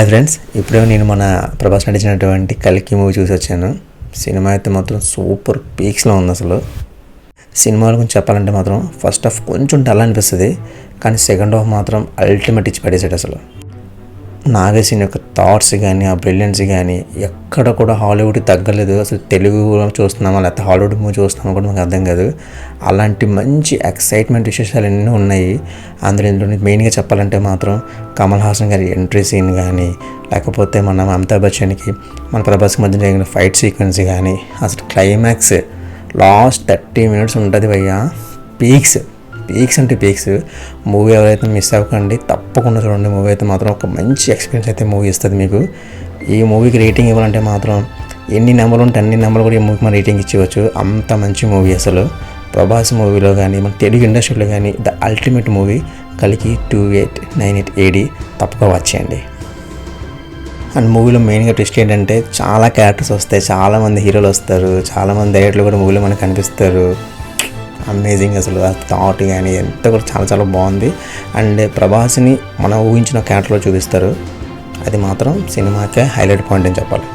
Hi friends, ఇప్పుడే నేను మన ప్రభాస్ నటించినటువంటి కల్కి మూవీ చూసి వచ్చాను. సినిమా అయితే మాత్రం సూపర్ పీక్స్లో ఉంది. అసలు సినిమాల గురించి చెప్పాలంటే మాత్రం ఫస్ట్ హాఫ్ కొంచెం డల్ అనిపిస్తుంది, కానీ సెకండ్ హాఫ్ మాత్రం అల్టిమేట్ ఇచ్చి పడేసాడు. అసలు నాగేశ్వరి యొక్క థాట్స్ కానీ ఆ బ్రిలియన్స్ కానీ ఎక్కడ కూడా హాలీవుడ్కి తగ్గలేదు. అసలు తెలుగు చూస్తున్నామా లేకపోతే హాలీవుడ్ మూవీ చూస్తున్నామా కూడా మాకు అర్థం కాదు. అలాంటి మంచి ఎక్సైట్మెంట్ విశేషాలు ఎన్నో ఉన్నాయి. ఇందులో మెయిన్గా చెప్పాలంటే మాత్రం కమల్ హాసన్ గారి ఎంట్రీ సీన్ కానీ, లేకపోతే మన అమితాబ్ బచ్చన్కి మన ప్రభాస్కి మధ్య జరిగిన ఫైట్ సీక్వెన్స్ కానీ, అసలు క్లైమాక్స్ లాస్ట్ 30 minutes ఉంటుంది భయ్యా. పీక్స్ అంటే పీక్స్. మూవీ ఎవరైతే మిస్ అవ్వకండి, తప్పకుండా చూడండి. మూవీ అయితే మాత్రం ఒక మంచి ఎక్స్పీరియన్స్ అయితే మూవీ ఇస్తుంది మీకు. ఈ మూవీకి రేటింగ్ ఇవ్వాలంటే మాత్రం ఎన్ని నెంబర్లు ఉంటే అన్ని నెంబర్లు కూడా ఈ మూవీకి మనం రేటింగ్ ఇచ్చేవచ్చు. అంత మంచి మూవీ అసలు. ప్రభాస్ మూవీలో కానీ మన తెలుగు ఇండస్ట్రీలో కానీ ద అల్టిమేట్ మూవీ కల్కి 2898 AD. తప్పక వాచ్ చేయండి. అండ్ మూవీలో మెయిన్గా ట్విస్ట్ ఏంటంటే చాలా క్యారెక్టర్స్ వస్తాయి, చాలామంది హీరోలు వస్తారు, చాలామంది డైరెక్టర్లు కూడా మూవీలో మనకు కనిపిస్తారు. అమేజింగ్ అసలు. ఆ థాట్ కానీ ఎంత కూడా చాలా చాలా బాగుంది. అండ్ ప్రభాస్ని మనం ఊహించిన క్యారెక్టర్లో చూపిస్తారు. అది మాత్రం సినిమాకే హైలైట్ పాయింట్ అని చెప్పాలి.